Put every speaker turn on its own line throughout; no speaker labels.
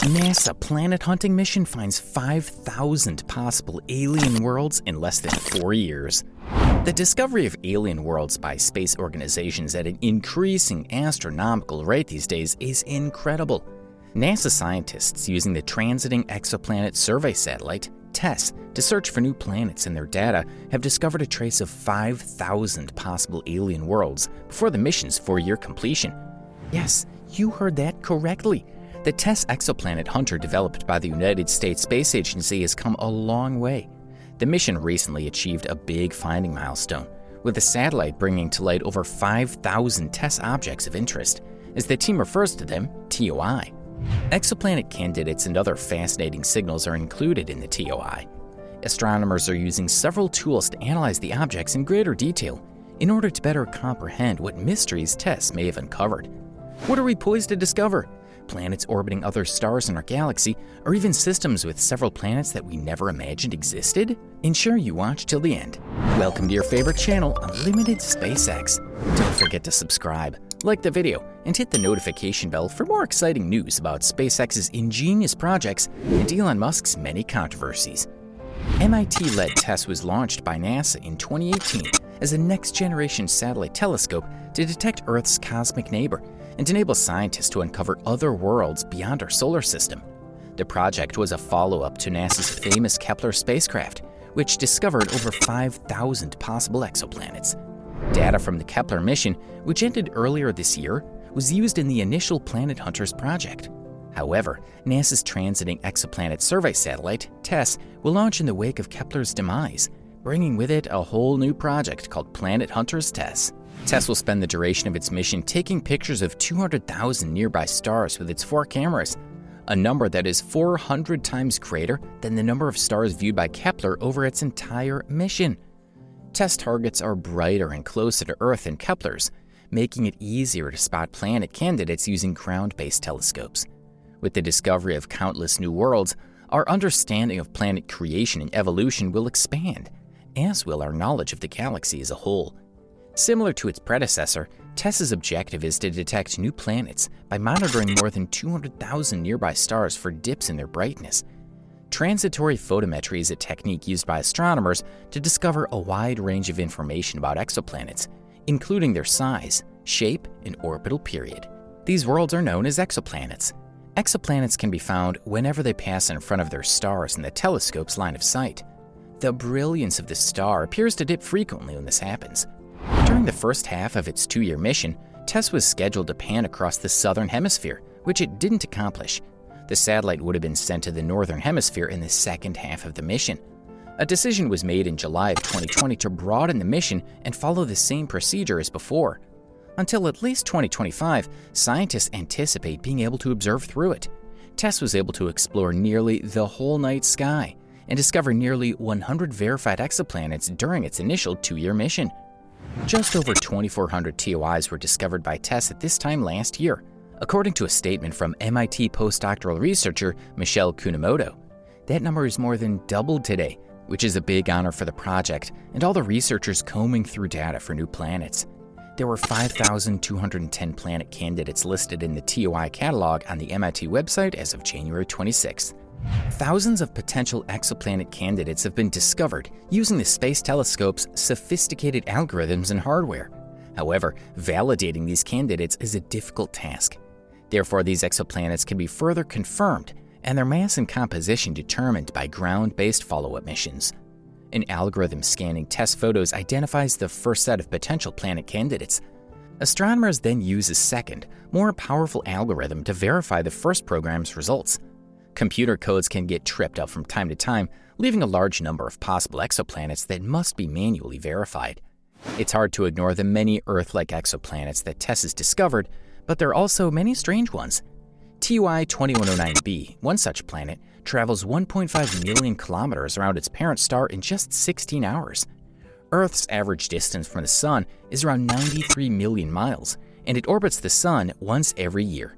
NASA planet hunting mission finds 5,000 possible alien worlds in less than 4 years. The discovery of alien worlds by space organizations at an increasing astronomical rate these days is incredible. NASA scientists using the Transiting Exoplanet Survey Satellite, TESS, to search for new planets in their data have discovered a trace of 5,000 possible alien worlds before the mission's 4-year completion. Yes, you heard that correctly. The TESS Exoplanet Hunter developed by the United States Space Agency has come a long way. The mission recently achieved a big finding milestone, with the satellite bringing to light over 5,000 TESS Objects of Interest, as the team refers to them, TOI. Exoplanet candidates and other fascinating signals are included in the TOI. Astronomers are using several tools to analyze the objects in greater detail in order to better comprehend what mysteries TESS may have uncovered. What are we poised to discover? Planets orbiting other stars in our galaxy, or even systems with several planets that we never imagined existed? Ensure you watch till the end. Welcome to your favorite channel, Unlimited SpaceX. Don't forget to subscribe, like the video, and hit the notification bell for more exciting news about SpaceX's ingenious projects and Elon Musk's many controversies. MIT-led TESS was launched by NASA in 2018 as a next-generation satellite telescope to detect Earth's cosmic neighbor and enable scientists to uncover other worlds beyond our solar system. The project was a follow-up to NASA's famous Kepler spacecraft, which discovered over 5,000 possible exoplanets. Data from the Kepler mission, which ended earlier this year, was used in the initial Planet Hunters project. However, NASA's Transiting Exoplanet Survey Satellite, TESS, will launch in the wake of Kepler's demise, bringing with it a whole new project called Planet Hunters TESS. TESS will spend the duration of its mission taking pictures of 200,000 nearby stars with its 4 cameras, a number that is 400 times greater than the number of stars viewed by Kepler over its entire mission. TESS targets are brighter and closer to Earth than Kepler's, making it easier to spot planet candidates using ground-based telescopes. With the discovery of countless new worlds, our understanding of planet creation and evolution will expand, as will our knowledge of the galaxy as a whole. Similar to its predecessor, TESS's objective is to detect new planets by monitoring more than 200,000 nearby stars for dips in their brightness. Transitory photometry is a technique used by astronomers to discover a wide range of information about exoplanets, including their size, shape, and orbital period. These worlds are known as exoplanets. Exoplanets can be found whenever they pass in front of their stars in the telescope's line of sight. The brilliance of the star appears to dip frequently when this happens. During the first half of its 2-year mission, TESS was scheduled to pan across the southern hemisphere, which it didn't accomplish. The satellite would have been sent to the northern hemisphere in the second half of the mission. A decision was made in July of 2020 to broaden the mission and follow the same procedure as before. Until at least 2025, scientists anticipate being able to observe through it. TESS was able to explore nearly the whole night sky and discover nearly 100 verified exoplanets during its initial 2-year mission. Just over 2,400 TOIs were discovered by TESS at this time last year, according to a statement from MIT postdoctoral researcher Michelle Kunimoto. That number is more than doubled today, which is a big honor for the project and all the researchers combing through data for new planets. There were 5,210 planet candidates listed in the TOI catalog on the MIT website as of January 26th. Thousands of potential exoplanet candidates have been discovered using the Space Telescope's sophisticated algorithms and hardware. However, validating these candidates is a difficult task. Therefore, these exoplanets can be further confirmed and their mass and composition determined by ground-based follow-up missions. An algorithm scanning TESS photos identifies the first set of potential planet candidates. Astronomers then use a second, more powerful algorithm to verify the first program's results. Computer codes can get tripped up from time to time, leaving a large number of possible exoplanets that must be manually verified. It's hard to ignore the many Earth-like exoplanets that TESS has discovered, but there are also many strange ones. TOI 2109b, one such planet, travels 1.5 million kilometers around its parent star in just 16 hours. Earth's average distance from the Sun is around 93 million miles, and it orbits the Sun once every year.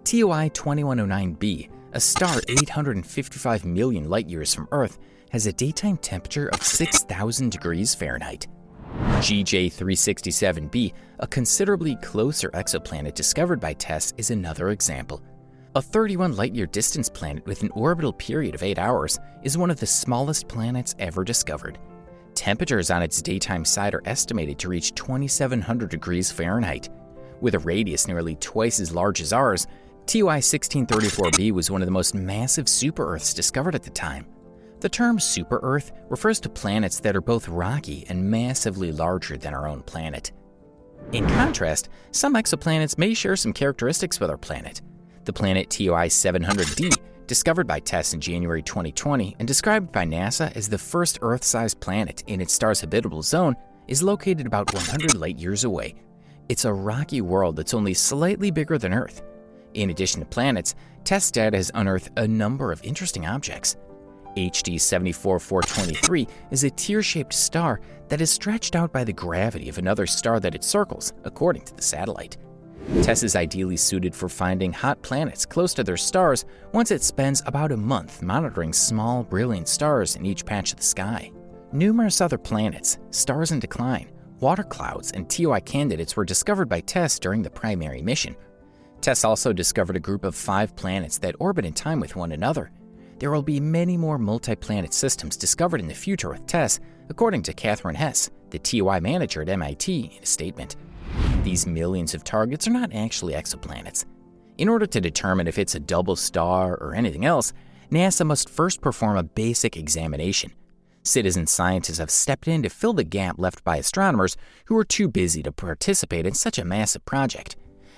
TOI 2109b, a star 855 million light-years from Earth, has a daytime temperature of 6,000 degrees Fahrenheit. GJ367b, a considerably closer exoplanet discovered by TESS, is another example. A 31 light-year distance planet with an orbital period of 8 hours is one of the smallest planets ever discovered. Temperatures on its daytime side are estimated to reach 2,700 degrees Fahrenheit. With a radius nearly twice as large as ours, TOI 1634b was one of the most massive super-Earths discovered at the time. The term super-Earth refers to planets that are both rocky and massively larger than our own planet. In contrast, some exoplanets may share some characteristics with our planet. The planet TOI 700d, discovered by TESS in January 2020 and described by NASA as the first Earth-sized planet in its star's habitable zone, is located about 100 light-years away. It's a rocky world that's only slightly bigger than Earth. In addition to planets, TESS data has unearthed a number of interesting objects. HD 74423 is a tear-shaped star that is stretched out by the gravity of another star that it circles, according to the satellite. TESS is ideally suited for finding hot planets close to their stars once it spends about a month monitoring small, brilliant stars in each patch of the sky. Numerous other planets, stars in decline, water clouds, and TOI candidates were discovered by TESS during the primary mission. TESS also discovered a group of 5 planets that orbit in time with one another. There will be many more multi-planet systems discovered in the future with TESS, according to Catherine Hess, the TOI manager at MIT, in a statement. These millions of targets are not actually exoplanets. In order to determine if it's a double star or anything else, NASA must first perform a basic examination. Citizen scientists have stepped in to fill the gap left by astronomers who are too busy to participate in such a massive project.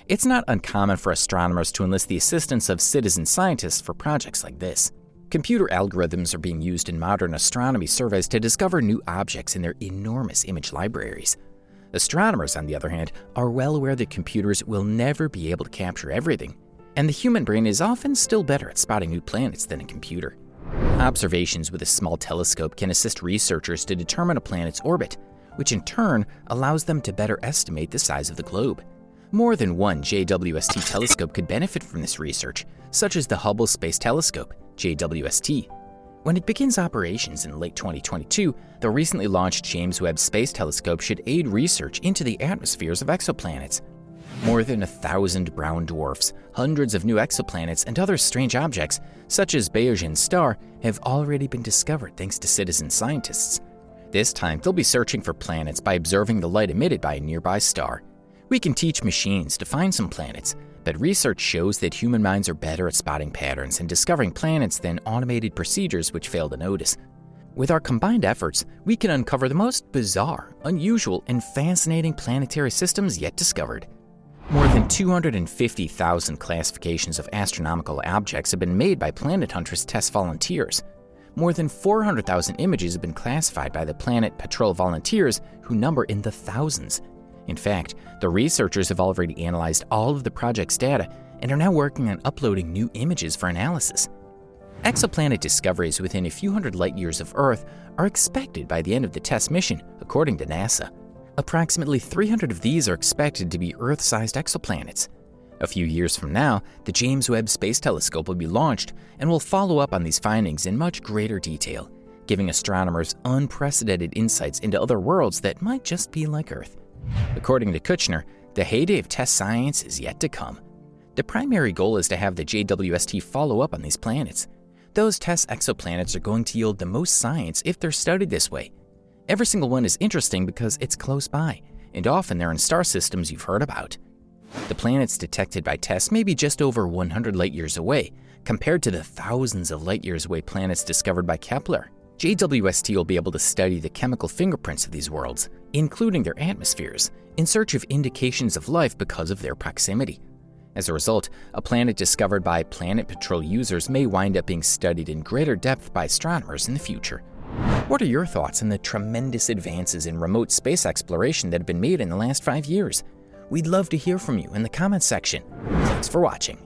It's not uncommon for astronomers to enlist the assistance of citizen scientists for projects like this. Computer algorithms are being used in modern astronomy surveys to discover new objects in their enormous image libraries. Astronomers, on the other hand, are well aware that computers will never be able to capture everything, and the human brain is often still better at spotting new planets than a computer. Observations with a small telescope can assist researchers to determine a planet's orbit, which in turn allows them to better estimate the size of the globe. More than one JWST telescope could benefit from this research, such as the Hubble Space Telescope, JWST. When it begins operations in late 2022, the recently launched James Webb Space Telescope should aid research into the atmospheres of exoplanets. More than 1,000 brown dwarfs, hundreds of new exoplanets, and other strange objects, such as Bayesian's star, have already been discovered thanks to citizen scientists. This time, they'll be searching for planets by observing the light emitted by a nearby star. We can teach machines to find some planets, but research shows that human minds are better at spotting patterns and discovering planets than automated procedures which fail to notice. With our combined efforts, we can uncover the most bizarre, unusual, and fascinating planetary systems yet discovered. More than 250,000 classifications of astronomical objects have been made by Planet Hunters TESS volunteers. More than 400,000 images have been classified by the Planet Patrol volunteers, who number in the thousands. In fact, the researchers have already analyzed all of the project's data and are now working on uploading new images for analysis. Exoplanet discoveries within a few hundred light-years of Earth are expected by the end of the TESS mission, according to NASA. Approximately 300 of these are expected to be Earth-sized exoplanets. A few years from now, the James Webb Space Telescope will be launched and will follow up on these findings in much greater detail, giving astronomers unprecedented insights into other worlds that might just be like Earth. According to Kuchner, the heyday of TESS science is yet to come. The primary goal is to have the JWST follow up on these planets. Those TESS exoplanets are going to yield the most science if they're studied this way. Every single one is interesting because it's close by, and often they're in star systems you've heard about. The planets detected by TESS may be just over 100 light-years away, compared to the thousands of light-years away planets discovered by Kepler. JWST will be able to study the chemical fingerprints of these worlds, including their atmospheres, in search of indications of life because of their proximity. As a result, a planet discovered by Planet Patrol users may wind up being studied in greater depth by astronomers in the future. What are your thoughts on the tremendous advances in remote space exploration that have been made in the last 5 years? We'd love to hear from you in the comments section. Thanks for watching.